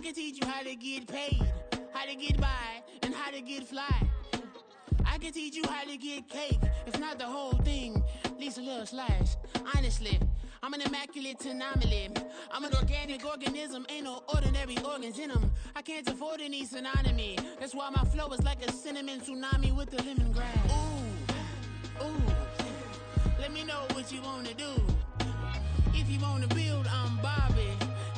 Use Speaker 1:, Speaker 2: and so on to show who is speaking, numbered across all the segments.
Speaker 1: can teach you how to get paid, how to get by, and how to get fly. I can teach you how to get cake, if not the whole thing, at least a little slice. Honestly, I'm an immaculate anomaly. I'm an organic organism, ain't no ordinary organs in them. I can't afford any synonymy. That's why my flow is like a cinnamon tsunami with the lemongrass. Ooh, ooh, let me know what you wanna do. If you wanna build, I'm Bobby.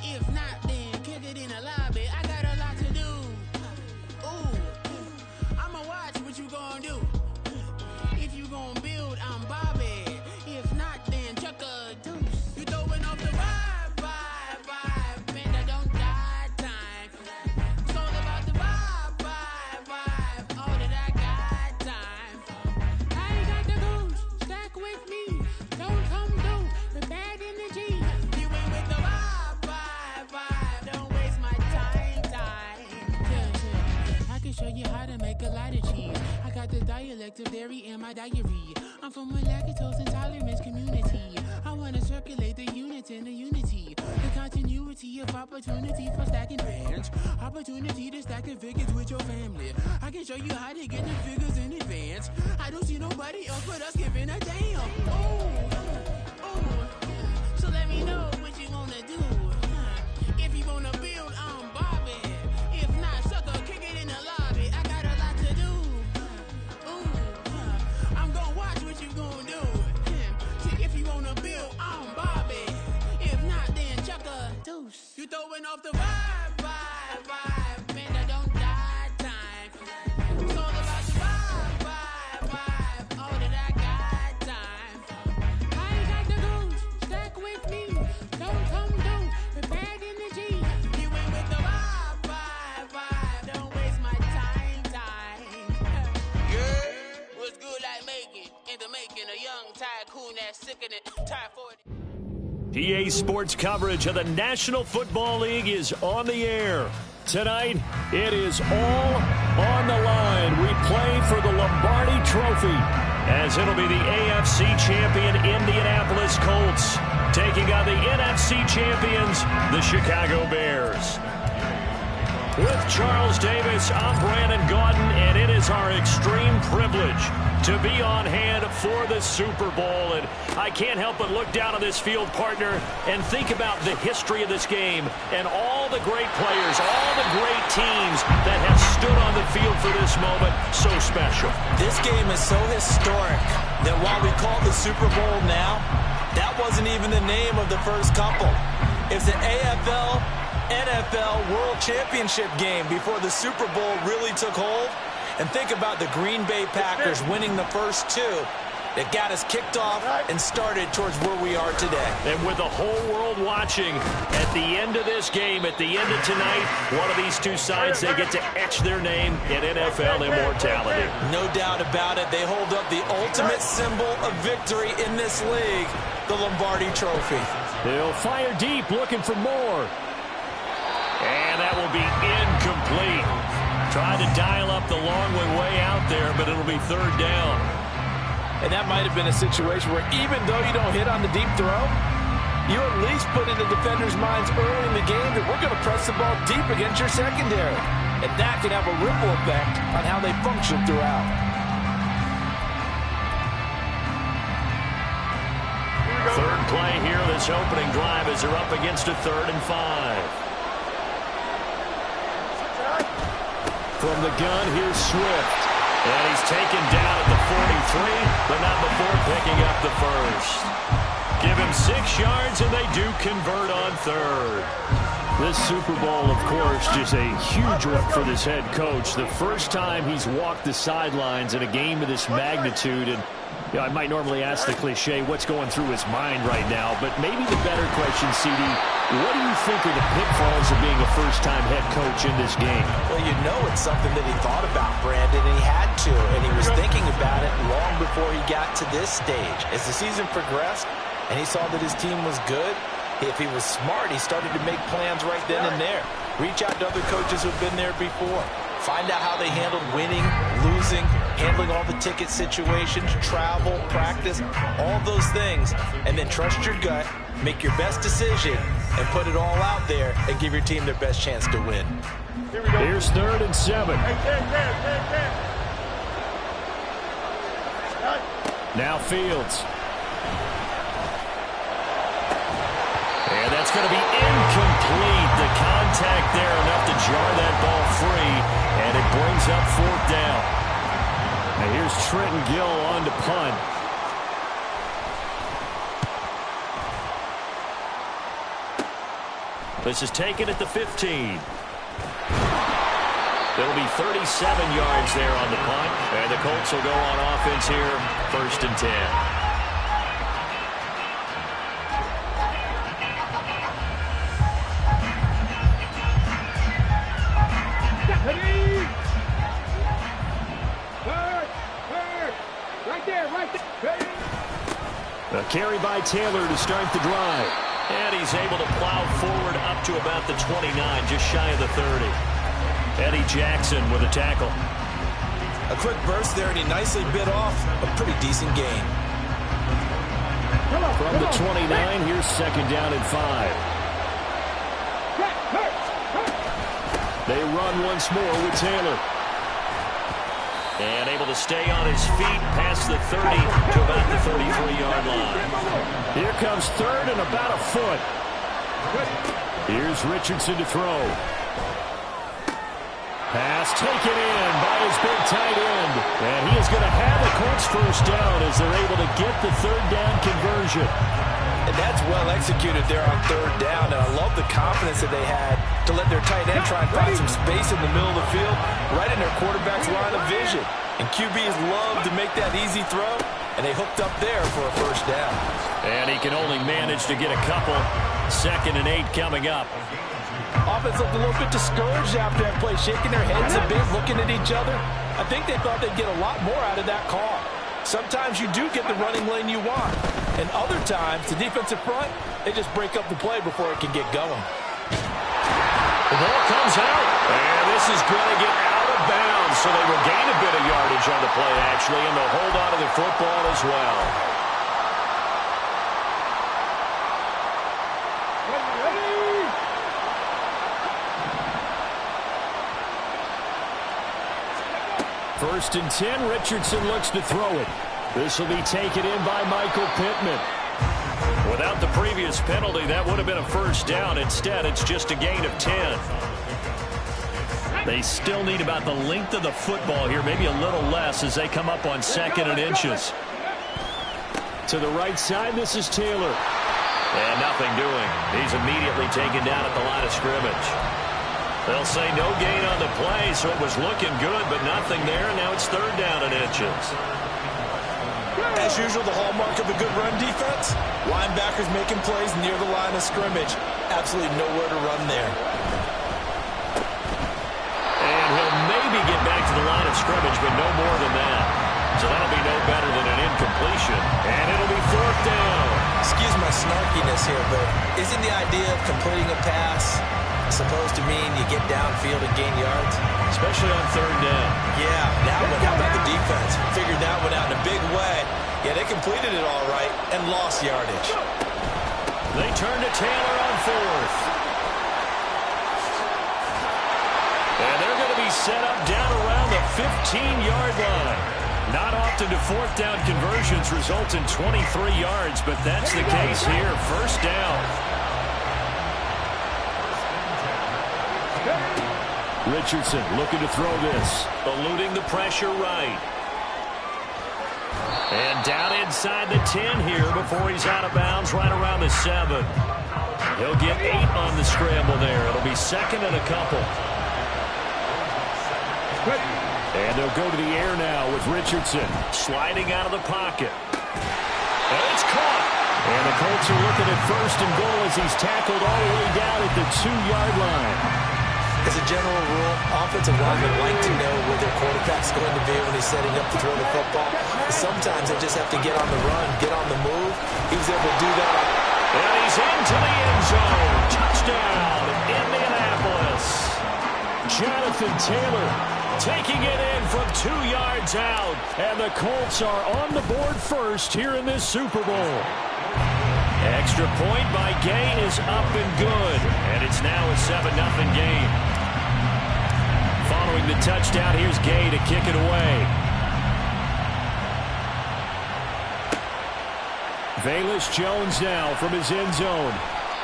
Speaker 1: If not, then kick it in the lobby. I got a lot to do. Ooh, I'ma watch what you gonna do. If you gonna build, I'm Bobby. If not, then chuck a deuce. You throwing off the vibe, man, I don't die time. It's all about the vibe, all that I got time. I ain't got the goose, stack with me. Don't come through with bad energy. You ain't with the vibe, don't waste my time. Yeah. I can show you how to make a lot of cheese. I got the dialect of dairy in my diary. I'm from a lactose intolerance community. I wanna circulate the units in the unity. The continuity of opportunity for stacking bands. Opportunity to stack the figures with your family. I can show you how to get the figures in advance. I don't see nobody else but us giving a damn. Ooh. So let me know what you wanna do. If you wanna build, I'm Bobby. If not, sucker, kick it in the lobby. I got a lot to do. Ooh, I'm gonna watch what you gonna do. See, if you wanna build, I'm Bobby. If not, then chuck a deuce. You throwing off the vibe, man, I don't die time. It's all about the vibe, all that I got time. I ain't got the goose, stack with me. Don't come through with bad energy. You ain't with the vibe, don't waste my time. Yeah, what's good like making, into making a young tycoon that's sick of it, tired for it.
Speaker 2: PA Sports coverage of the National Football League is on the air. Tonight, it is all on the line. We play for the Lombardi Trophy, as it'll be the AFC champion Indianapolis Colts taking on the NFC champions, the Chicago Bears. With Charles Davis, I'm Brandon Gaudin, and it is our extreme privilege to be on hand for the Super Bowl. And I can't help but look down on this field, partner, and think about the history of this game and all the great players, all the great teams that have stood on the field for this moment. So special.
Speaker 3: This game is so historic that while we call it the Super Bowl now, that wasn't even the name of the first couple. It's the AFL NFL World Championship game before the Super Bowl really took hold. And think about the Green Bay Packers winning the first two that got us kicked off and started towards where we are today.
Speaker 2: And with the whole world watching, at the end of this game, at the end of tonight, one of these two sides, they get to etch their name in NFL immortality.
Speaker 3: No doubt about it. They hold up the ultimate symbol of victory in this league, the Lombardi Trophy.
Speaker 2: They'll fire deep, looking for more. And that will be incomplete. Trying to dial up the long way out there, but it'll be third down.
Speaker 4: And that might have been a situation where even though you don't hit on the deep throw, you at least put in the defenders' minds early in the game that we're going to press the ball deep against your secondary. And that can have a ripple effect on how they function throughout.
Speaker 2: Third play here, this opening drive, as they're up against a 3rd and 5. From the gun, here's Swift. And he's taken down at the 43, but not before picking up the first. Give him 6 yards, and they do convert on 3rd. This Super Bowl, of course, just a huge one for this head coach. The first time he's walked the sidelines in a game of this magnitude. And you know, I might normally ask the cliche, what's going through his mind right now? But maybe the better question, CD, what do you think are the pitfalls of being a first-time head coach in this game?
Speaker 3: Well, you know it's something that he thought about, Brandon, and he had to. And he was thinking about it long before he got to this stage. As the season progressed and he saw that his team was good, if he was smart, he started to make plans right then and there. Reach out to other coaches who've been there before. Find out how they handled winning, losing, handling all the ticket situations, travel, practice, all those things, and then trust your gut Make your best decision and put it all out there and give your team their best chance to win.
Speaker 2: Here's 3rd and 7. Now Fields. And that's going to be incomplete. The contact there enough to jar that ball free, and it brings up 4th down. Now here's Trenton Gill on to punt. This is taken at the 15. It'll be 37 yards there on the punt, and the Colts will go on offense here, 1st and 10. A carry by Taylor to start the drive. And he's able to plow forward up to about the 29, just shy of the 30. Eddie Jackson with a tackle.
Speaker 3: A quick burst there, and he nicely bit off a pretty decent gain.
Speaker 2: From the 29, here's 2nd down and 5. They run once more with Taylor. And able to stay on his feet past the 30 to about the 33-yard line. Here comes 3rd and about a foot. Here's Richardson to throw. Pass taken in by his big tight end. And he is going to have the Colts 1st down as they're able to get the 3rd down conversion.
Speaker 3: And that's well executed there on 3rd down. And I love the confidence that they had to let their tight end try and find some space in the middle of the field, right in their quarterback's line of vision. And QBs love to make that easy throw, and they hooked up there for a 1st down.
Speaker 2: And he can only manage to get a couple. 2nd and 8 coming up.
Speaker 4: Offense looked a little bit discouraged after that play, shaking their heads a bit, looking at each other. I think they thought they'd get a lot more out of that call. Sometimes you do get the running lane you want, and other times, the defensive front, they just break up the play before it can get going.
Speaker 2: The ball comes out, and this is going to get out of bounds, so they will gain a bit of yardage on the play, actually, and they'll hold on to the football as well. First and 10, Richardson looks to throw it. This will be taken in by Michael Pittman. Without the previous penalty, that would have been a 1st down. Instead, it's just a gain of 10. They still need about the length of the football here, maybe a little less as they come up on 2nd and inches. To the right side, this is Taylor. And nothing doing. He's immediately taken down at the line of scrimmage. They'll say no gain on the play, so it was looking good, but nothing there, and now it's 3rd down and inches.
Speaker 3: As usual, the hallmark of a good run defense, linebackers making plays near the line of scrimmage. Absolutely nowhere to run there.
Speaker 2: And he'll maybe get back to the line of scrimmage, but no more than that. So that'll be no better than an incompletion, and it'll be 4th down.
Speaker 3: Excuse my snarkiness here, but isn't the idea of completing a pass supposed to mean you get downfield and gain yards?
Speaker 2: Especially on 3rd down.
Speaker 3: Yeah, now how about the defense? Figured that one out in a big way. Yeah, they completed it all right and lost yardage.
Speaker 2: They turn to Taylor on 4th. And they're going to be set up down around the 15-yard line. Not often do 4th down conversions result in 23 yards, but that's the case here. 1st down. Richardson looking to throw this. Eluding the pressure right. And down inside the 10 here before he's out of bounds right around the 7. He'll get 8 on the scramble there. It'll be 2nd and a couple. And they'll go to the air now with Richardson sliding out of the pocket. And it's caught. And the Colts are looking at 1st and goal as he's tackled all the way down at the 2-yard line.
Speaker 3: As a general rule, offensive linemen like to know where their quarterback's going to be when he's setting up to throw the football. Sometimes they just have to get on the run, get on the move. He was able to do that.
Speaker 2: And he's into the end zone. Touchdown, Indianapolis. Jonathan Taylor taking it in from 2 yards out. And the Colts are on the board first here in this Super Bowl. Extra point by Gay is up and good. And it's now a 7-0 game. Following the touchdown, here's Gay to kick it away. Velus Jones now from his end zone.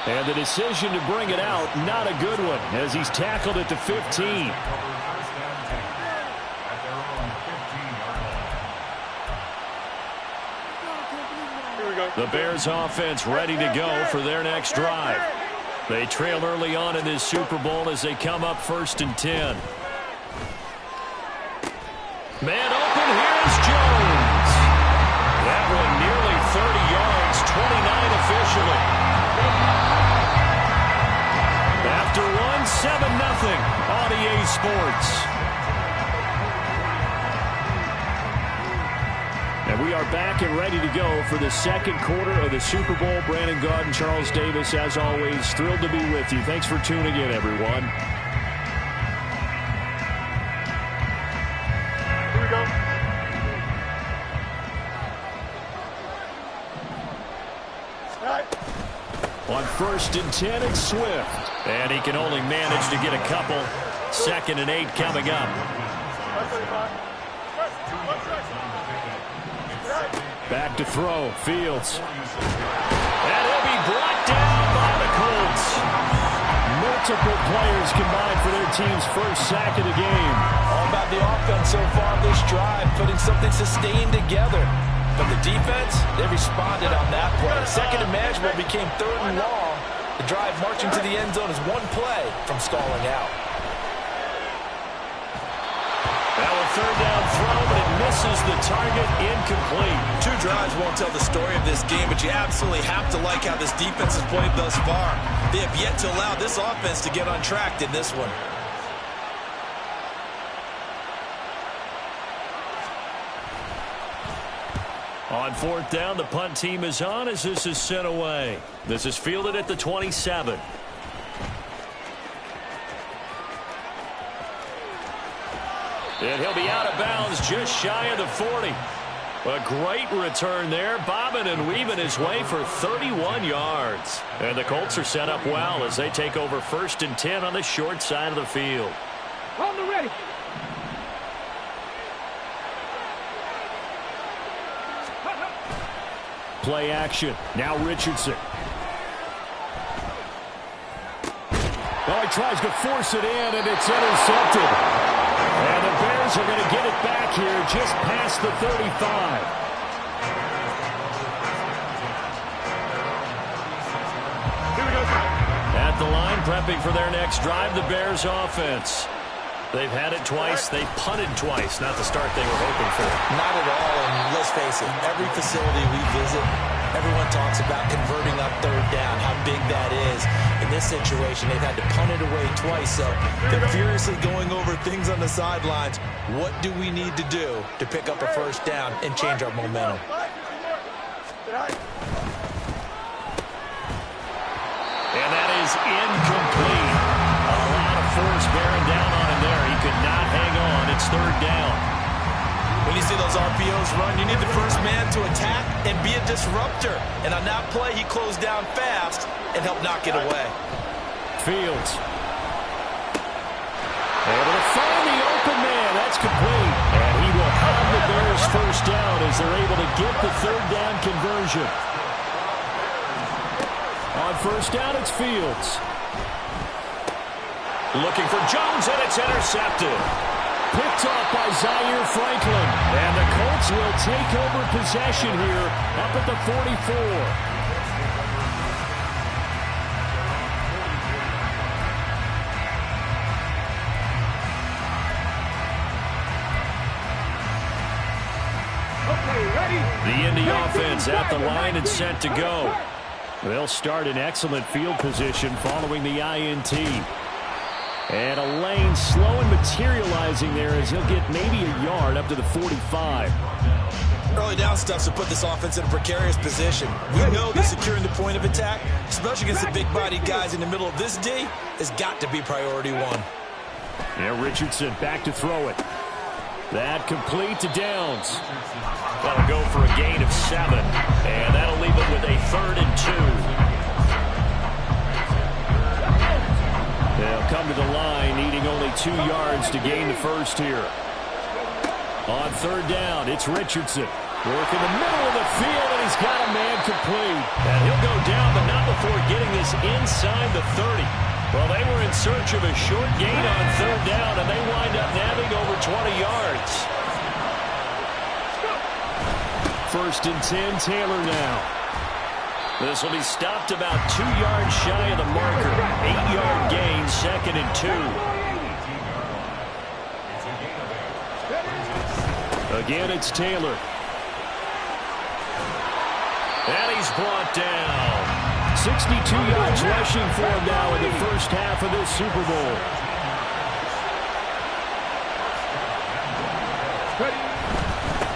Speaker 2: And the decision to bring it out, not a good one, as he's tackled at the 15. The Bears offense ready to go for their next drive. They trail early on in this Super Bowl as they come up 1st and 10. Man open, here's Jones. That one nearly 30 yards, 29 officially. After one, 7-0 on EA Sports. And we are back and ready to go for the second quarter of the Super Bowl. Brandon Gaud and Charles Davis, as always, thrilled to be with you. Thanks for tuning in, everyone.
Speaker 5: Here we go.
Speaker 2: On 1st and 10, it's Swift. And he can only manage to get a couple. 2nd and 8 coming up. Back to throw, Fields. And he'll be brought down by the Colts. Multiple players combined for their team's first sack of the game.
Speaker 4: All about the offense so far this drive, putting something sustained together. But the defense, they responded on that play. 2nd and manageable became 3rd and long. The drive marching to the end zone is one play from stalling out.
Speaker 2: Now a 3rd down throw, but it misses the target, incomplete.
Speaker 3: 2 drives won't tell the story of this game, but you absolutely have to like how this defense has played thus far. They have yet to allow this offense to get on track in this one.
Speaker 2: On 4th down, the punt team is on as this is sent away. This is fielded at the 27. And he'll be out of bounds just shy of the 40. A great return there, bobbing and weaving his way for 31 yards. And the Colts are set up well as they take over 1st and 10 on the short side of the field.
Speaker 5: On the ready.
Speaker 2: Play action. Now Richardson. Oh, he tries to force it in, and it's intercepted. And the Bears are going to get it back here just past the 35. At the line, prepping for their next drive, the Bears offense. They've had it twice. They punted twice. Not the start they were hoping for.
Speaker 3: Not at all, and let's face it, every facility we visit, everyone talks about converting up 3rd down, how big that is. In this situation, they've had to punt it away twice, so they're furiously going over things on the sidelines. What do we need to do to pick up a 1st down and change our momentum?
Speaker 2: And that is incomplete. A lot of force bearing down on him there. He could not hang on. It's 3rd down.
Speaker 3: When you see those RPOs run, you need the first man to attack and be a disruptor. And on that play, he closed down fast and helped knock it away.
Speaker 2: Fields. Able to find the open man. That's complete. And he will have the Bears 1st down as they're able to get the 3rd down conversion. On 1st down, it's Fields. Looking for Jones, and it's intercepted. Picked off by Zaire Franklin. And the Colts will take over possession here up at the 44. The Indy offense at the line and set to go. They'll start in excellent field position following the INT. And a lane slow and materializing there as he'll get maybe a yard up to the 45.
Speaker 3: Early down stuff to put this offense in a precarious position. We know that securing the point of attack, especially against the big-bodied guys in the middle of this D, has got to be priority 1.
Speaker 2: Yeah, Richardson back to throw it. That complete to Downs. That'll go for a gain of 7. And that'll leave it with a 3rd and 2. They'll come to the line, needing only 2 yards to gain the first here. On 3rd down, it's Richardson. Work in the middle of the field, and he's got a man complete. And he'll go down, but not before getting this inside the 30. Well, they were in search of a short gain on 3rd down, and they wind up nabbing over 20 yards. 1st and 10, Taylor now. This will be stopped about 2 yards shy of the marker. 8-yard gain, 2nd and 2. Again, it's Taylor. And he's brought down. 62 yards rushing for him now in the first half of this Super Bowl.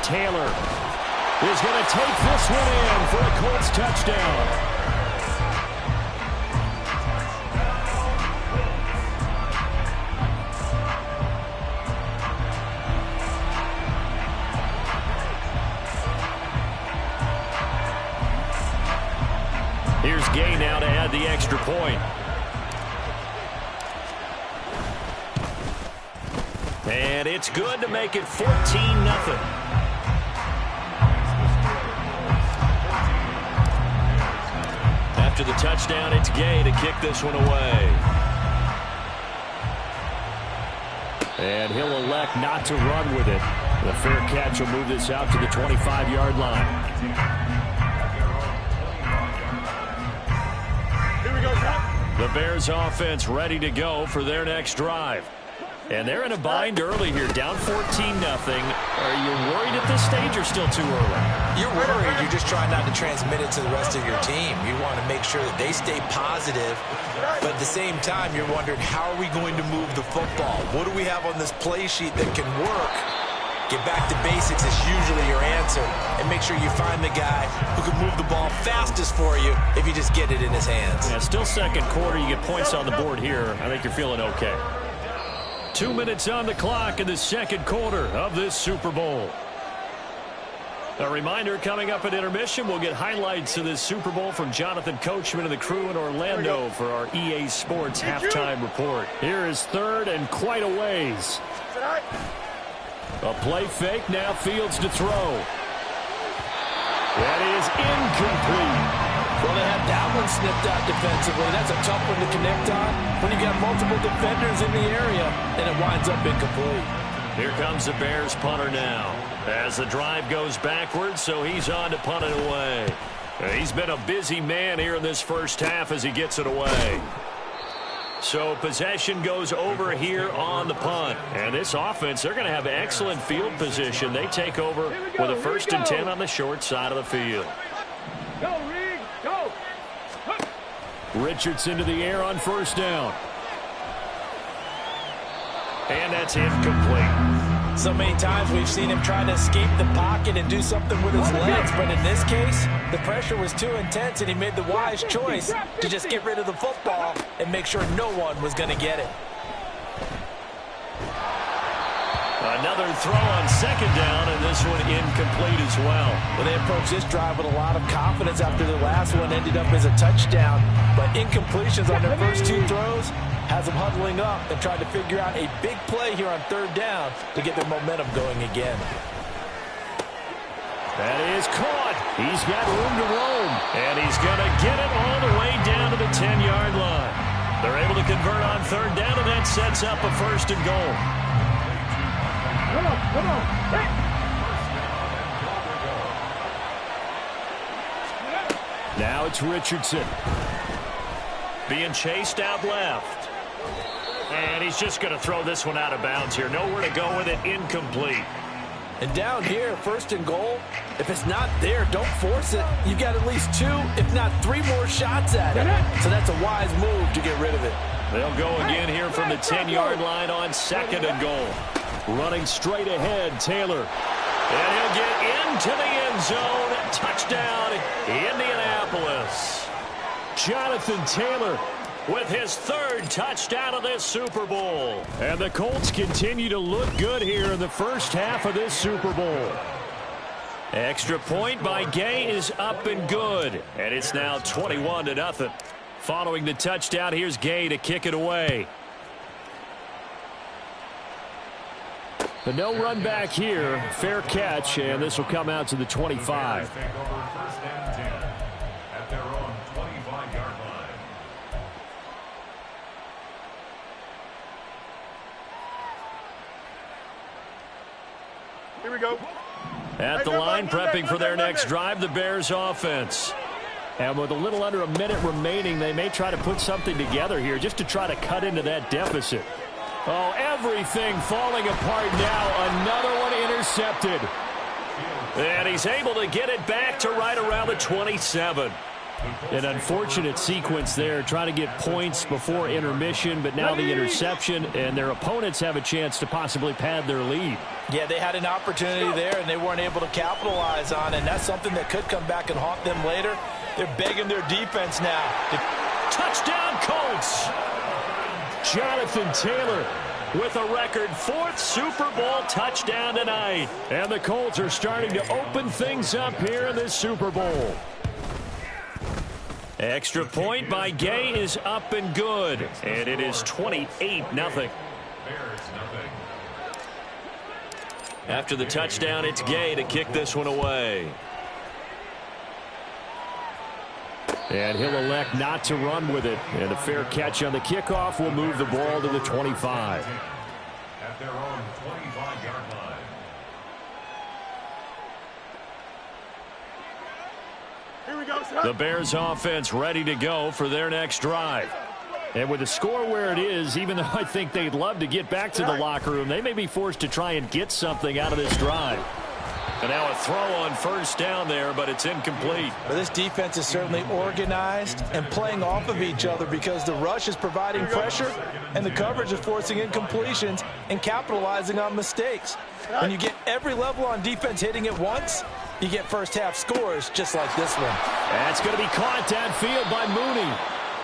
Speaker 2: Taylor is going to take this one in for a Colts touchdown. Here's Gay now to add the extra point. And it's good to make it 14-0. After the touchdown, it's Gay to kick this one away. And he'll elect not to run with it. The fair catch will move this out to the 25-yard line. The Bears offense ready to go for their next drive. And they're in a bind early here, down 14-0. Are you worried at this stage or still too early?
Speaker 3: You're worried. You're just trying not to transmit it to the rest of your team. You want to make sure that they stay positive. But at the same time, you're wondering, how are we going to move the football? What do we have on this play sheet that can work? Get back to basics is usually your answer. And make sure you find the guy who can move the ball fastest for you if you just get it in his hands.
Speaker 2: Yeah, still second quarter. You get points on the board here. I think you're feeling okay. 2 minutes on the clock in the second quarter of this Super Bowl. A reminder, coming up at intermission, we'll get highlights of this Super Bowl from Jonathan Coachman and the crew in Orlando for our EA Sports halftime report. Here is 3rd and quite a ways. A play fake, now Fields to throw. That is incomplete.
Speaker 4: Well, they had that one snipped out defensively. That's a tough one to connect on when you've got multiple defenders in the area, and it winds up incomplete.
Speaker 2: Here comes the Bears punter now. As the drive goes backwards, so he's on to punt it away. He's been a busy man here in this first half as he gets it away. So possession goes over here on the punt. And this offense, they're going to have excellent field position. They take over with a 1st and 10 on the short side of the field.
Speaker 5: Go, Reed, go.
Speaker 2: Richardson to the air on 1st down. And that's incomplete.
Speaker 4: So many times we've seen him try to escape the pocket and do something with his legs, but in this case, the pressure was too intense and he made the wise choice to just get rid of the football and make sure no one was going to get it.
Speaker 2: Another throw on 2nd down, and this one incomplete as well.
Speaker 4: Well, they approached this drive with a lot of confidence after the last one ended up as a touchdown, but incompletions on their first 2 throws has them huddling up and trying to figure out a big play here on 3rd down to get their momentum going again.
Speaker 2: That is caught. He's got room to roam, and he's going to get it all the way down to the 10-yard line. They're able to convert on 3rd down, and that sets up a 1st and goal.
Speaker 5: Come on. Hey.
Speaker 2: Now it's Richardson. Being chased out left. And he's just going to throw this one out of bounds here. Nowhere to go with it. Incomplete.
Speaker 4: And down here, 1st and goal, if it's not there, don't force it. You've got at least 2, if not 3 more shots at it. So that's a wise move to get rid of it.
Speaker 2: They'll go again here from the 10-yard line on 2nd and goal. Running straight ahead, Taylor. And he'll get into the end zone. Touchdown, Indianapolis. Jonathan Taylor with his third touchdown of this Super Bowl. And the Colts continue to look good here in the first half of this Super Bowl. Extra point by Gay is up and good. And it's now 21-0. Following the touchdown, here's Gay to kick it away. The no run back here. Fair catch, and this will come out to the 25.
Speaker 5: Here we go.
Speaker 2: At the line, prepping for their next drive, the Bears offense. And with a little under a minute remaining, they may try to put something together here just to try to cut into that deficit. Oh, everything falling apart now. Another one intercepted. And he's able to get it back to right around the 27. An unfortunate sequence there, trying to get points before intermission, but now the interception, and their opponents have a chance to possibly pad their lead.
Speaker 4: Yeah, they had an opportunity there, and they weren't able to capitalize on it, and that's something that could come back and haunt them later. They're begging their defense now.
Speaker 2: Touchdown, Colts! Jonathan Taylor with a record 4th Super Bowl touchdown tonight. And the Colts are starting to open things up here in this Super Bowl. Extra point by Gay is up and good. And it is 28-0. After the touchdown, it's Gay to kick this one away. And he'll elect not to run with it. And a fair catch on the kickoff will move the ball to the 25.
Speaker 6: At their own 25-yard line.
Speaker 5: Here we go, sir.
Speaker 2: The Bears offense ready to go for their next drive. And with the score where it is, even though I think they'd love to get back to the locker room, they may be forced to try and get something out of this drive. And now a throw on first down there, but it's incomplete.
Speaker 4: But this defense is certainly organized and playing off of each other because the rush is providing pressure and the coverage is forcing incompletions and capitalizing on mistakes. When you get every level on defense hitting at once, you get first half scores just like this one.
Speaker 2: That's going to be caught downfield by Mooney.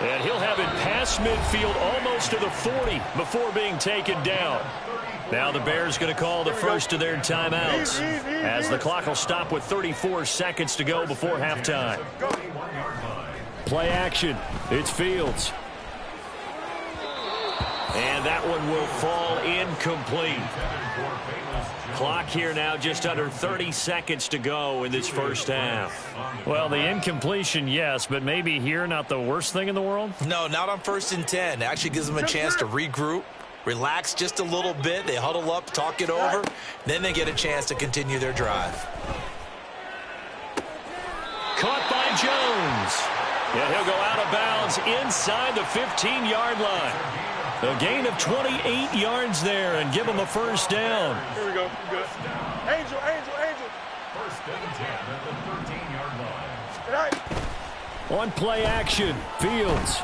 Speaker 2: And he'll have it past midfield almost to the 40 before being taken down. Now the Bears going to call the first of their timeouts as the clock will stop with 34 seconds to go before halftime. Play action. It's Fields. And that one will fall incomplete. Clock here now just under 30 seconds to go in this first half. Well, the incompletion, yes, but maybe here not the worst thing in the world?
Speaker 4: No, not on 1st and 10. It actually gives them a chance to regroup, relax just a little bit. They huddle up, talk it over. Then they get a chance to continue their drive.
Speaker 2: Caught by Jones. And he'll go out of bounds inside the 15-yard line. A gain of 28 yards there and give him a first down.
Speaker 5: Here we go. Good. Angel.
Speaker 6: First and 10 at the 13-yard line.
Speaker 5: Right.
Speaker 2: On play action, Fields.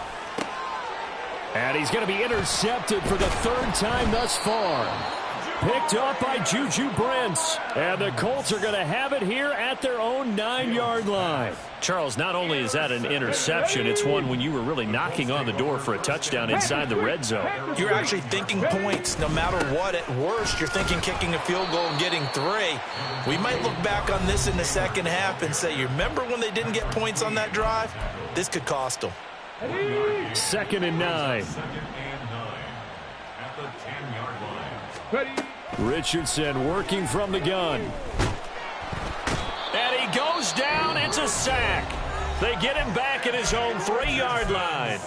Speaker 2: And he's going to be intercepted for the 3rd time thus far. Picked up by Juju Brents. And the Colts are going to have it here at their own 9-yard line. Charles, not only is that an interception, it's one when you were really knocking on the door for a touchdown inside the red zone.
Speaker 4: You're actually thinking points no matter what. At worst, you're thinking kicking a field goal and getting 3. We might look back on this in the second half and say, you remember when they didn't get points on that drive? This could cost them.
Speaker 2: 2nd and 9.
Speaker 6: At the 10-yard line.
Speaker 5: Ready.
Speaker 2: Richardson working from the gun. And he goes down. It's a sack. They get him back at his own 3-yard line.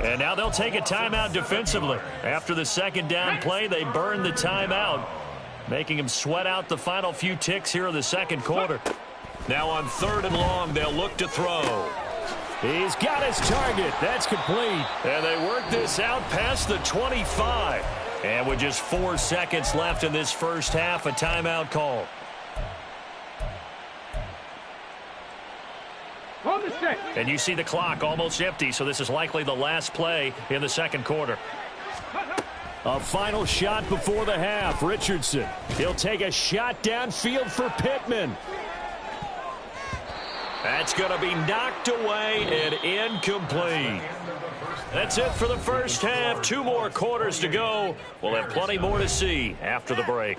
Speaker 2: And now they'll take a timeout defensively. After the 2nd down play, they burn the timeout, making him sweat out the final few ticks here in the 2nd quarter. Now on 3rd and long, they'll look to throw. He's got his target. That's complete. And they work this out past the 25. And with just 4 seconds left in this first half, a timeout call.
Speaker 5: On the set.
Speaker 2: And you see the clock almost empty, so this is likely the last play in the 2nd quarter. A final shot before the half. Richardson. He'll take a shot downfield for Pittman. That's going to be knocked away and incomplete. That's it for the first half. 2 more quarters to go. We'll have plenty more to see after the break.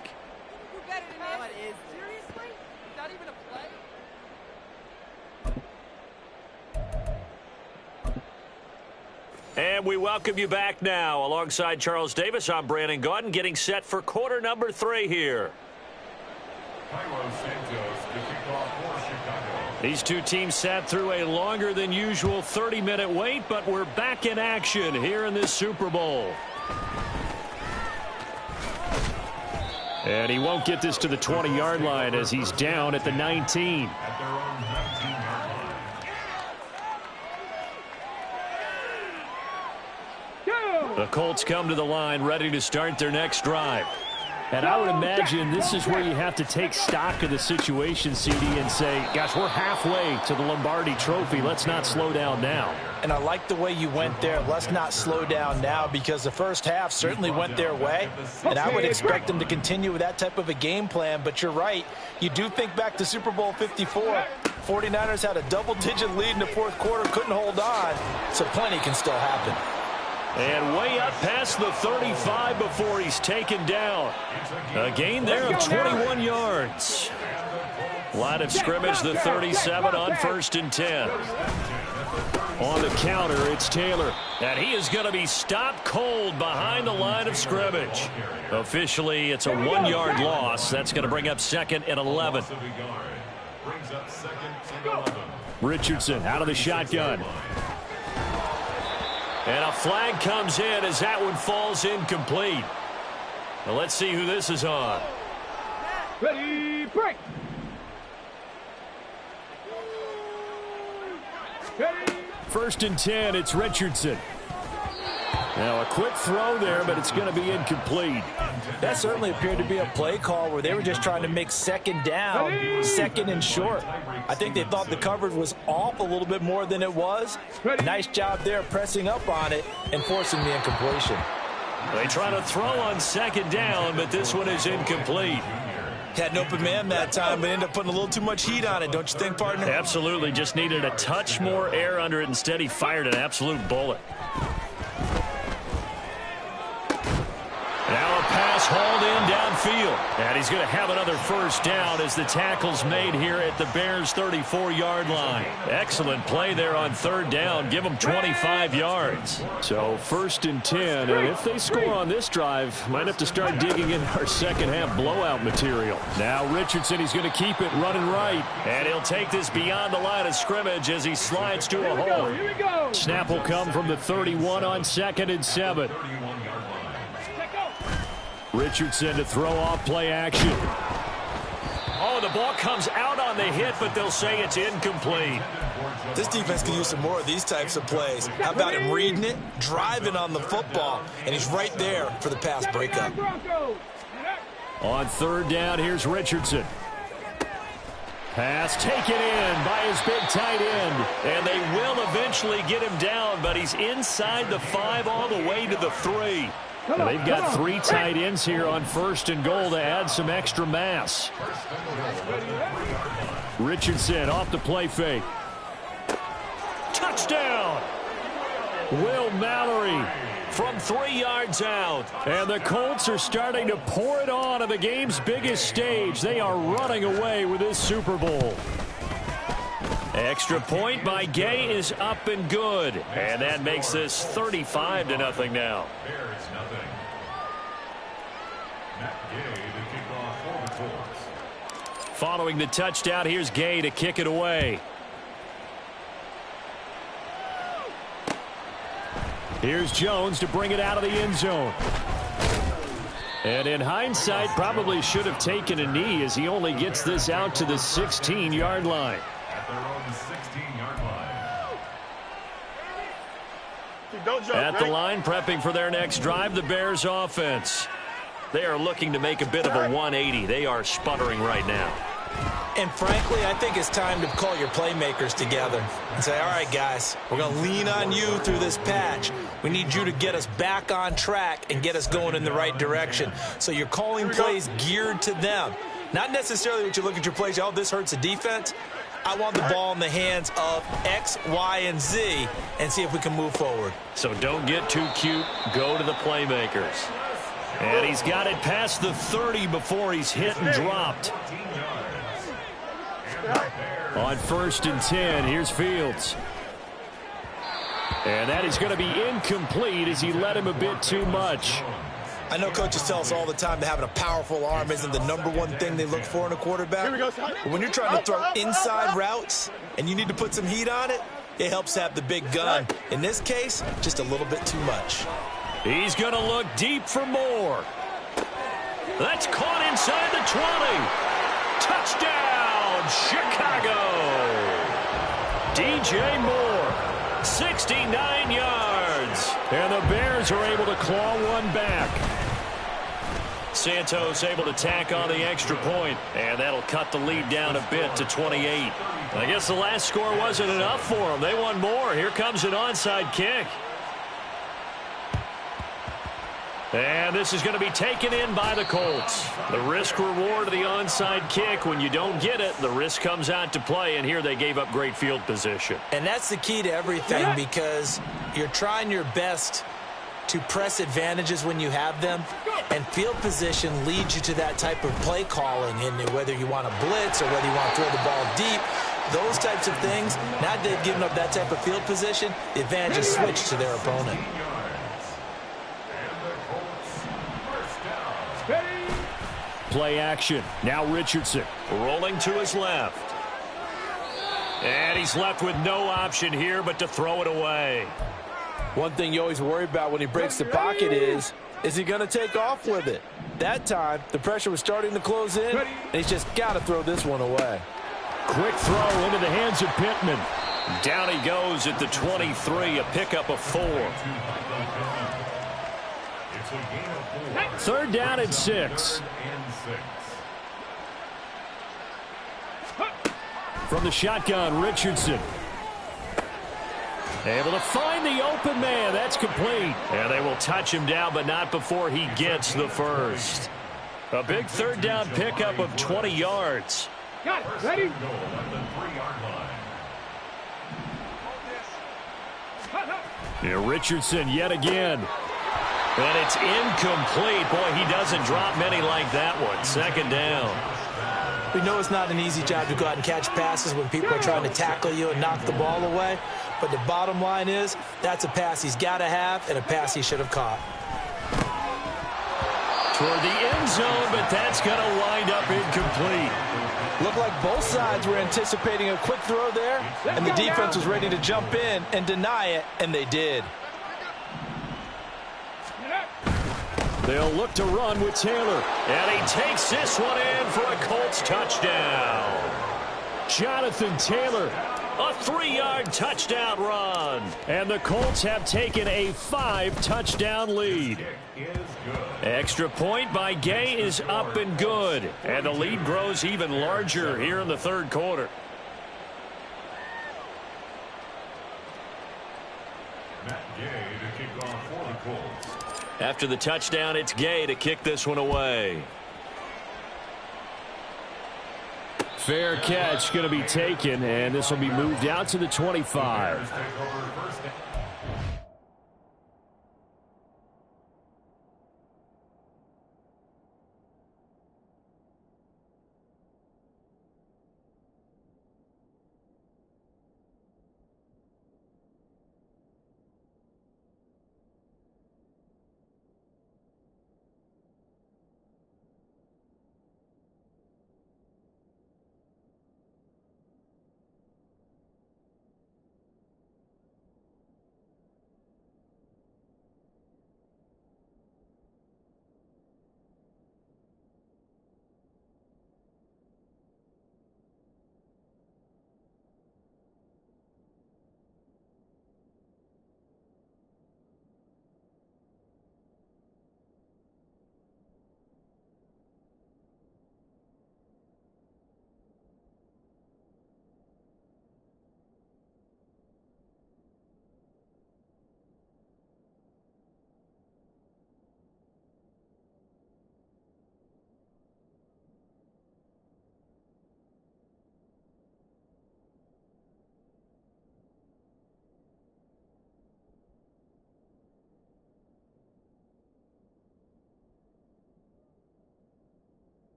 Speaker 2: And we welcome you back now. Alongside Charles Davis, I'm Brandon Gaudin, getting set for quarter number 3 here. These two teams sat through a longer than usual 30-minute wait, but we're back in action here in this Super Bowl. And he won't get this to the 20-yard line as he's down at the 19. The Colts come to the line ready to start their next drive. And I would imagine this is where you have to take stock of the situation, CD, and say, gosh, we're halfway to the Lombardi Trophy. Let's not slow down now.
Speaker 4: And I like the way you went there. Let's not slow down now, because the first half certainly went their way. And I would expect them to continue with that type of a game plan. But you're right. You do think back to Super Bowl 54. 49ers had a double-digit lead in the fourth quarter, couldn't hold on. So plenty can still happen.
Speaker 2: And way up past the 35 before he's taken down. A gain there of 21 yards. Line of scrimmage, the 37 on 1st and 10. On the counter, it's Taylor. And he is going to be stopped cold behind the line of scrimmage. Officially, it's a 1-yard loss. That's going to bring up 2nd and 11. Richardson out of the shotgun. And a flag comes in as that one falls incomplete. Now let's see who this is on.
Speaker 5: Ready, break. Ready.
Speaker 2: 1st and 10, it's Richardson. Now a quick throw there, but it's going to be incomplete.
Speaker 4: That certainly appeared to be a play call where they were just trying to make 2nd down, 2nd and short. I think they thought the coverage was off a little bit more than it was. Nice job there pressing up on it and forcing the incompletion.
Speaker 2: They try to throw on 2nd down, but this one is incomplete.
Speaker 4: Had an open man that time, but ended up putting a little too much heat on it, don't you think, partner?
Speaker 2: Absolutely, just needed a touch more air under it. Instead, he fired an absolute bullet. Now a pass hauled in downfield. And he's going to have another first down as the tackle's made here at the Bears' 34-yard line. Excellent play there on 3rd down. Give them 25 yards. So 1st and 10. And if they score on this drive, might have to start digging in our second-half blowout material. Now Richardson, he's going to keep it running right. And he'll take this beyond the line of scrimmage as he slides to a hole. Snap will come from the 31 on 2nd and 7. Richardson to throw off play action. Oh, the ball comes out on the hit, but they'll say it's incomplete.
Speaker 4: This defense can use some more of these types of plays. How about him reading it, driving on the football, and he's right there for the pass breakup.
Speaker 2: On 3rd down, here's Richardson. Pass taken in by his big tight end. And they will eventually get him down, but he's inside the 5 all the way to the 3. Now they've got 3 tight ends here on 1st and goal to add some extra mass. Richardson off the play fake. Touchdown! Will Mallory from 3 yards out. And the Colts are starting to pour it on the game's biggest stage. They are running away with this Super Bowl. Extra point by Gay is up and good. And that makes this 35-0 now. Following the touchdown, here's Gay to kick it away. Here's Jones to bring it out of the end zone. And in hindsight, probably should have taken a knee as he only gets this out to the 16-yard line. At the line, prepping for their next drive, the Bears offense. They are looking to make a bit of a 180. They are sputtering right now.
Speaker 4: And frankly, I think it's time to call your playmakers together and say, all right, guys, we're going to lean on you through this patch. We need you to get us back on track and get us going in the right direction. So you're calling plays geared to them. Not necessarily what you look at your plays, oh, this hurts the defense.
Speaker 3: I want the ball in the hands of X, Y, and Z and see if we can move forward.
Speaker 2: So don't get too cute. Go to the playmakers. And he's got it past the 30 before he's hit and dropped. On 1st and 10, here's Fields. And that is going to be incomplete as he led him a bit too much.
Speaker 3: I know coaches tell us all the time that having a powerful arm isn't the #1 thing they look for in a quarterback. But when you're trying to throw inside routes and you need to put some heat on it, it helps have the big gun. In this case, just a little bit too much.
Speaker 2: He's going to look deep for more. That's caught inside the 20. Touchdown, Chicago. DJ Moore, 69 yards. And the Bears are able to claw one back. Santos able to tack on the extra point, and that'll cut the lead down a bit to 28. I guess the last score wasn't enough for them. They want more. Here comes an onside kick. And this is going to be taken in by the Colts. The risk-reward of the onside kick. When you don't get it, the risk comes out to play, and here they gave up great field position.
Speaker 3: And that's the key to everything, because you're trying your best to press advantages when you have them, and field position leads you to that type of play calling, and whether you want to blitz or whether you want to throw the ball deep, those types of things. Now that they've given up that type of field position, the advantage is switched to their opponent.
Speaker 2: Play action. Now Richardson rolling to his left. And he's left with no option here but to throw it away.
Speaker 4: One thing you always worry about when he breaks the pocket is he going to take off with it? That time, the pressure was starting to close in, and he's just got to throw this one away.
Speaker 2: Quick throw into the hands of Pittman. Down he goes at the 23, a pickup of 4. 3rd down and 6. From the shotgun, Richardson. Able to find the open man. That's complete. And they will touch him down, but not before he gets the first. A big 3rd down pickup of 20 yards.
Speaker 5: Got it. Ready?
Speaker 2: Yeah, Richardson yet again. And it's incomplete. Boy, he doesn't drop many like that one. 2nd down.
Speaker 3: We know it's not an easy job to go out and catch passes when people are trying to tackle you and knock the ball away. But the bottom line is that's a pass he's got to have and a pass he should have caught.
Speaker 2: Toward the end zone, but that's going to wind up incomplete.
Speaker 4: Looked like both sides were anticipating a quick throw there, and the defense was ready to jump in and deny it, and they did.
Speaker 2: They'll look to run with Taylor. And he takes this one in for a Colts touchdown. Jonathan Taylor, a 3-yard touchdown run. And the Colts have taken a 5-touchdown lead. Extra point by Gay is up and good. And the lead grows even larger here in the 3rd quarter. After the touchdown, it's Gay to kick this one away. Fair catch going to be taken, and this will be moved out to the 25.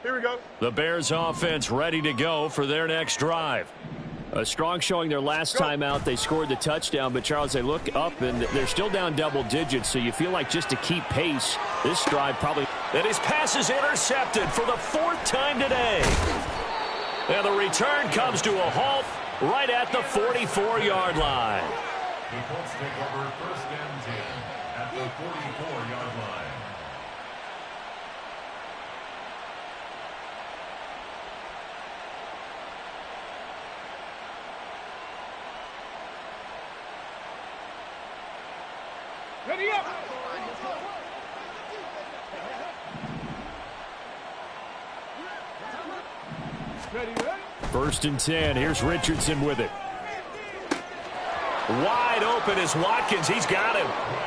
Speaker 5: Here we go.
Speaker 2: The Bears offense ready to go for their next drive. A strong showing their last time out. They scored the touchdown, but Charles, they look up and they're still down double digits, so you feel like just to keep pace, this drive probably... And his pass is intercepted for the 4th time today. And the return comes to a halt right at the 44-yard line.
Speaker 6: The Colts take over 1st and 10 at the 44-yard line.
Speaker 5: Ready up. Ready.
Speaker 2: 1st and 10. Here's Richardson with it. Wide open is Watkins. He's got him.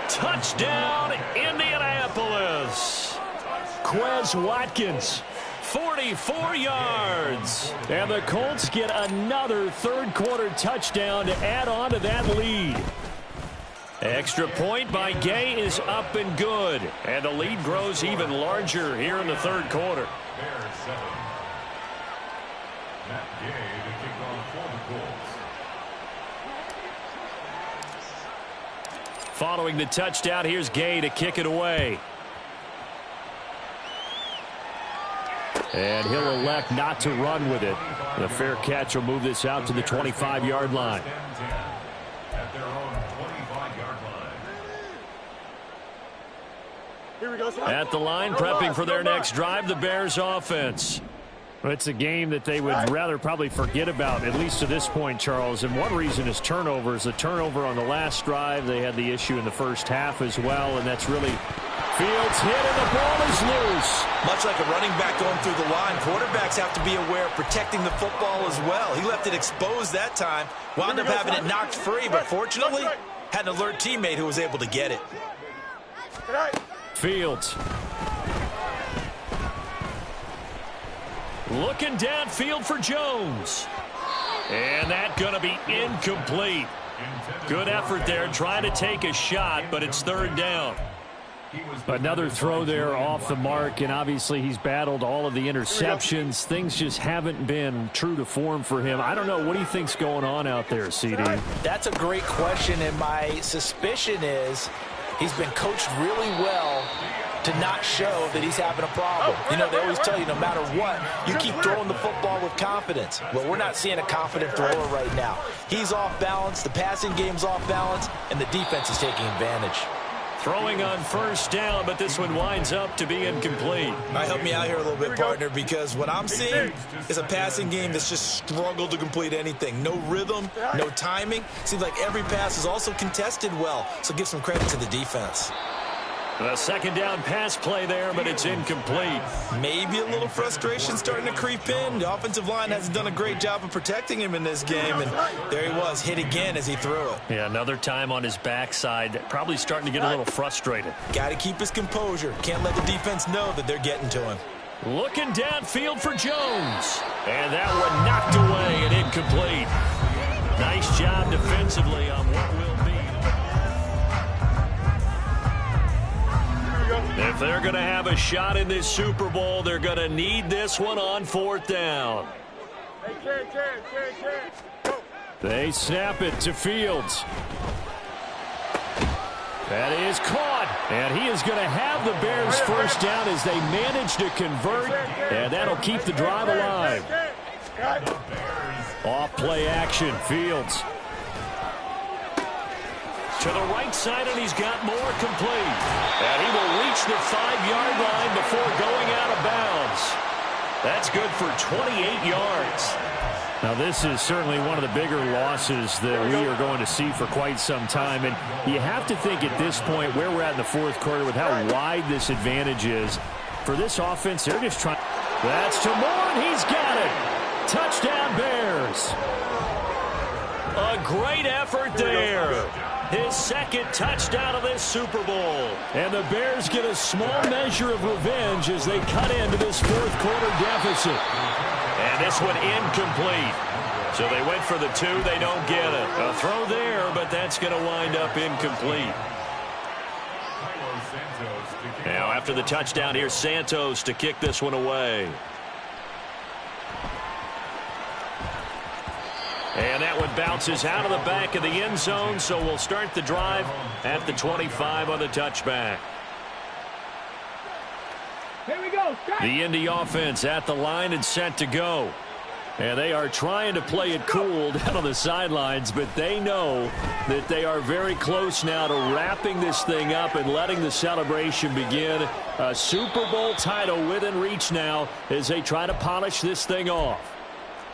Speaker 2: Touchdown, Indianapolis. Quez Watkins, 44 yards. And the Colts get another 3rd-quarter touchdown to add on to that lead. Extra point by Gay is up and good. And the lead grows even larger here in the 3rd quarter.
Speaker 6: Bears 7. Matt Gay to kick off for the Colts.
Speaker 2: Following the touchdown, here's Gay to kick it away. And he'll elect not to run with it. The fair catch will move this out to the 25-yard line.
Speaker 6: At their own 25-yard line.
Speaker 5: Here we go.
Speaker 2: At the line, prepping for their next drive, the Bears offense. Well, it's a game that they would rather probably forget about, at least to this point, Charles. And one reason is turnovers. A turnover on the last drive. They had the issue in the first half as well, and that's really Fields hit, and the ball is loose.
Speaker 3: Much like a running back going through the line, quarterbacks have to be aware of protecting the football as well. He left it exposed that time, wound up having it knocked free, but fortunately had an alert teammate who was able to get it.
Speaker 2: Fields. Looking downfield for Jones. And that's going to be incomplete. Good effort there trying to take a shot, but it's 3rd down. Another throw there off the mark, and obviously he's battled all of the interceptions. Things just haven't been true to form for him. I don't know. What do you think's going on out there, CD?
Speaker 4: That's a great question, and my suspicion is he's been coached really well to not show that he's having a problem. You know, they always tell you no matter what, you keep throwing the football with confidence. Well, we're not seeing a confident thrower right now. He's off balance, the passing game's off balance, and the defense is taking advantage.
Speaker 2: Throwing on 1st down, but this one winds up to be incomplete.
Speaker 3: Help me out here a little bit, partner, because what I'm seeing is a passing game that's just struggled to complete anything. No rhythm, no timing. Seems like every pass is also contested well, so give some credit to the defense.
Speaker 2: A 2nd down pass play there, but it's incomplete.
Speaker 3: Maybe a little frustration starting to creep in. The offensive line hasn't done a great job of protecting him in this game, and there he was, hit again as he threw it.
Speaker 2: Yeah, another time on his backside, probably starting to get a little frustrated.
Speaker 3: Got to keep his composure. Can't let the defense know that they're getting to him.
Speaker 2: Looking downfield for Jones. And that one knocked away and incomplete. Nice job defensively on what will be. If they're going to have a shot in this Super Bowl, they're going to need this one on 4th down. They snap it to Fields. That is caught. And he is going to have the Bears 1st down as they manage to convert. And that'll keep the drive alive. Off play action, Fields. To the right side, and he's got more complete. And he will reach the 5-yard line before going out of bounds. That's good for 28 yards. Now, this is certainly one of the bigger losses that we are going to see for quite some time. And you have to think at this point where we're at in the 4th quarter with how wide this advantage is. For this offense, they're just trying. That's to Moore, and he's got it. Touchdown, Bears. A great effort there. His 2nd touchdown of this Super Bowl. And the Bears get a small measure of revenge as they cut into this 4th quarter deficit. And this one incomplete. So they went for the 2. They don't get it. A throw there, but that's going to wind up incomplete. Now after the touchdown, here's Santos to kick this one away. And that one bounces out of the back of the end zone, so we'll start the drive at the 25 on the touchback.
Speaker 5: Here we go.
Speaker 2: The Indy offense at the line and set to go. And they are trying to play it cool down on the sidelines, but they know that they are very close now to wrapping this thing up and letting the celebration begin. A Super Bowl title within reach now as they try to polish this thing off.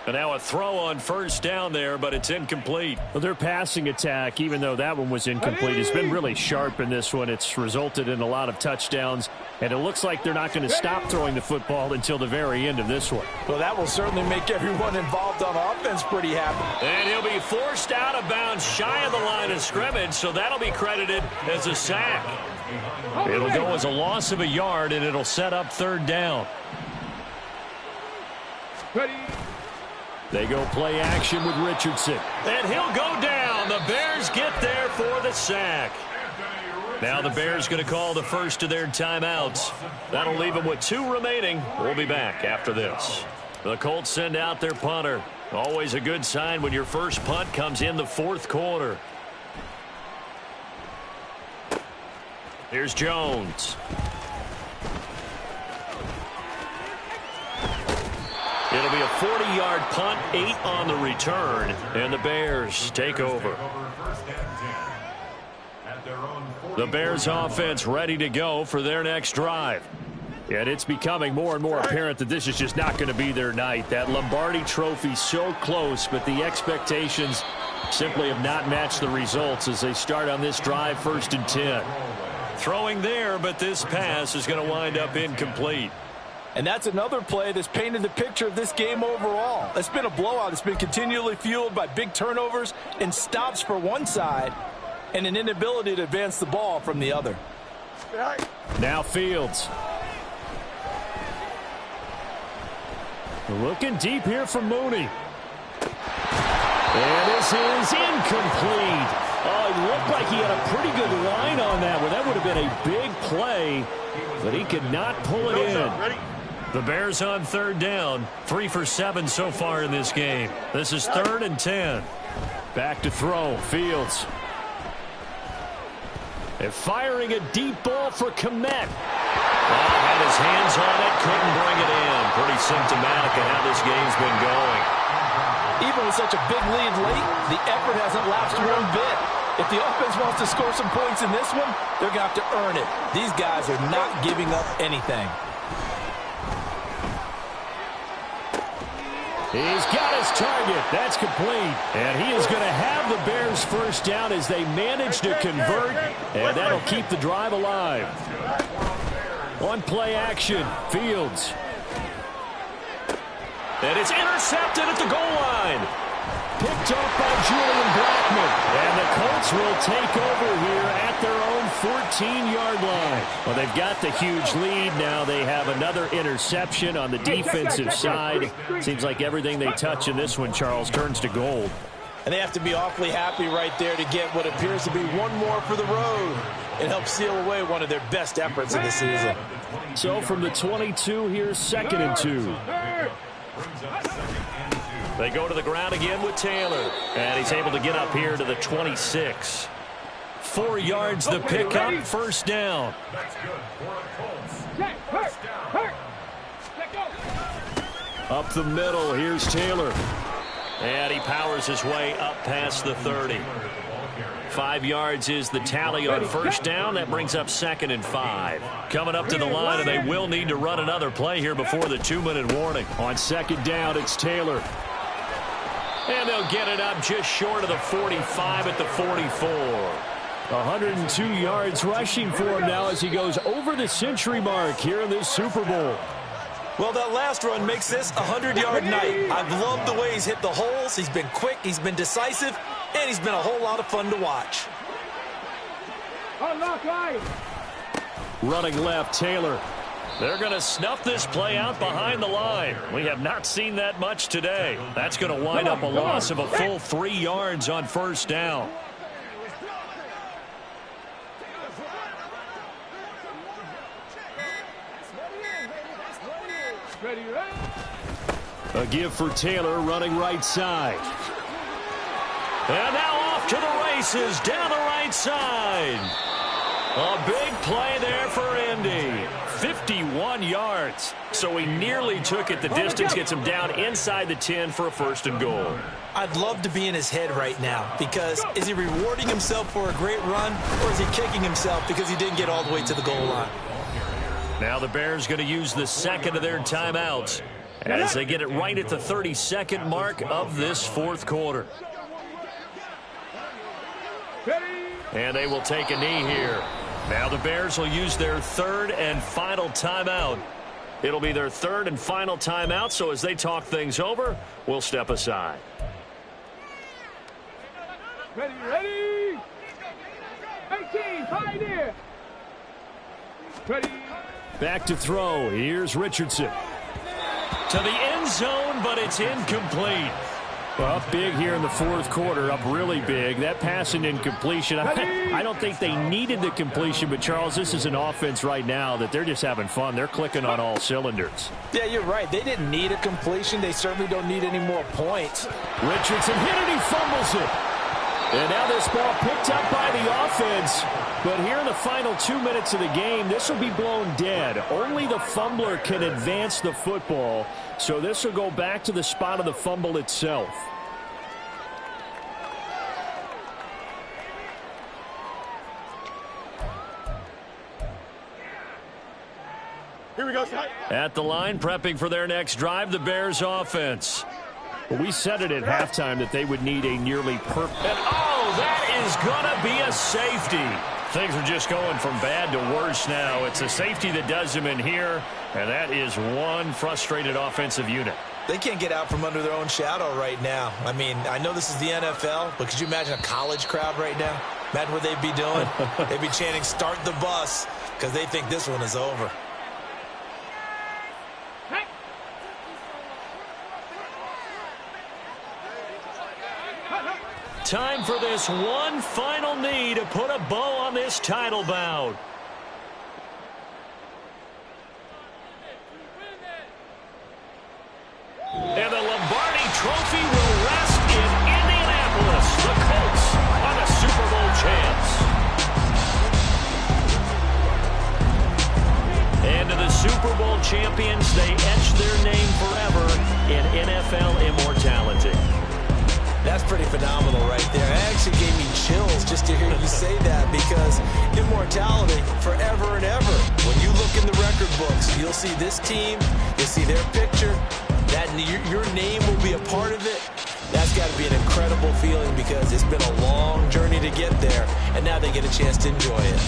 Speaker 2: And now a throw on first down there, but it's incomplete.
Speaker 7: Well, their passing attack, even though that one was incomplete, has been really sharp in this one. It's resulted in a lot of touchdowns, and it looks like they're not going to stop throwing the football until the very end of this one.
Speaker 4: Well, that will certainly make everyone involved on offense pretty happy.
Speaker 2: And he'll be forced out of bounds shy of the line of scrimmage, so that'll be credited as a sack. It'll go as a loss of a yard, and it'll set up third down.
Speaker 5: Ready.
Speaker 2: They go play action with Richardson. And he'll go down. The Bears get there for the sack. Now the Bears going to call the first of their timeouts. That'll leave them with 2 remaining. We'll be back after this. The Colts send out their punter. Always a good sign when your first punt comes in the fourth quarter. Here's Jones. It'll be a 40-yard punt, 8 on the return, and the Bears take over. The Bears offense ready to go for their next drive. And it's becoming more and more apparent that this is just not going to be their night. That Lombardi Trophy so close, but the expectations simply have not matched the results as they start on this drive, 1st and 10. Throwing there, but this pass is going to wind up incomplete.
Speaker 4: And that's another play that's painted the picture of this game overall. It's been a blowout. It's been continually fueled by big turnovers and stops for one side and an inability to advance the ball from the other.
Speaker 7: Now Fields. Looking deep here from Mooney. And this is incomplete. Oh, it looked like he had a pretty good line on that one. That would have been a big play, but he could not pull it in.
Speaker 2: The Bears on third down, 3 for 7 so far in this game. This is 3rd and 10.
Speaker 7: Back to throw, Fields. And firing a deep ball for Kmet.
Speaker 2: Had his hands on it, couldn't bring it in. Pretty symptomatic of how this game's been going.
Speaker 4: Even with such a big lead late, the effort hasn't lapsed one bit. If the offense wants to score some points in this one, they're going to have to earn it. These guys are not giving up anything.
Speaker 7: He's got his target. That's complete. And he is going to have the Bears first down as they manage to convert. And that'll keep the drive alive. On play action, Fields.
Speaker 2: And it's intercepted at the goal line.
Speaker 7: Picked up by Julian Blackmon. And the Colts will take over here at their own 14-yard line. Well, they've got the huge lead. Now they have another interception on the defensive side. Seems like everything they touch in this one, Charles, turns to gold.
Speaker 4: And they have to be awfully happy right there to get what appears to be one more for the road. It helps seal away one of their best efforts of the season.
Speaker 7: So from the 22, here's 2nd and 2.
Speaker 2: They go to the ground again with Taylor. And he's able to get up here to the 26. 4 yards the pickup, first down.
Speaker 7: Up the middle, here's Taylor.
Speaker 2: And he powers his way up past the 30. 5 yards is the tally on first down. That brings up 2nd and 5. Coming up to the line, and they will need to run another play here before the 2-minute warning.
Speaker 7: On 2nd down, it's Taylor.
Speaker 2: And they'll get it up just short of the 45 at the 44.
Speaker 7: 102 yards rushing for him now as he goes over the century mark here in this Super Bowl.
Speaker 3: Well, that last run makes this a 100-yard night. I've loved the way he's hit the holes. He's been quick, he's been decisive, and he's been a whole lot of fun to watch.
Speaker 7: Running left, Taylor.
Speaker 2: They're going to snuff this play out behind the line. We have not seen that much today. That's going to wind up a loss of a full 3 yards on first down.
Speaker 7: A give for Taylor running right side.
Speaker 2: And now off to the races down the right side. A big play there for Indy. 51 yards. So he nearly took it the distance, gets him down inside the 10 for a 1st and goal.
Speaker 3: I'd love to be in his head right now, because is he rewarding himself for a great run, or is he kicking himself because he didn't get all the way to the goal line?
Speaker 2: Now the Bears going to use the second of their timeouts as they get it right at the 32nd mark of this 4th quarter. And they will take a knee here. Now the Bears will use their 3rd and final timeout. It'll be their 3rd and final timeout, so as they talk things over, we'll step aside.
Speaker 5: Ready. 18, pioneer. Ready.
Speaker 2: Back to throw. Here's Richardson. To the end zone, but it's incomplete. Well, up big here in the 4th quarter, up really big. That pass and incompletion, I don't think they needed the completion, but, Charles, this is an offense right now that they're just having fun. They're clicking on all cylinders.
Speaker 4: Yeah, you're right. They didn't need a completion. They certainly don't need any more points.
Speaker 2: Richardson hit it. He fumbles it. And now this ball picked up by the offense. But here in the final 2 minutes of the game, this will be blown dead. Only the fumbler can advance the football. So this will go back to the spot of the fumble itself.
Speaker 5: Here we go.
Speaker 2: At the line, prepping for their next drive, the Bears offense. We said it at halftime that they would need a nearly perfect. And that is going to be a safety. Things are just going from bad to worse now. It's a safety that does them in here, and that is one frustrated offensive unit.
Speaker 3: They can't get out from under their own shadow right now. I mean, I know this is the NFL, but could you imagine a college crowd right now? Imagine what they'd be doing. They'd be chanting, "Start the bus," because they think this one is over.
Speaker 2: Time for this one final knee to put a bow on this title bout. And the Lombardi Trophy will rest in Indianapolis. The Colts are the Super Bowl champs. And to the Super Bowl champions, they etch their name forever in NFL immortality.
Speaker 3: That's pretty phenomenal right there. It actually gave me chills just to hear you say that, because immortality forever and ever. When you look in the record books, you'll see this team, you'll see their picture, that your name will be a part of it. That's got to be an incredible feeling, because it's been a long journey to get there, and now they get a chance to enjoy it.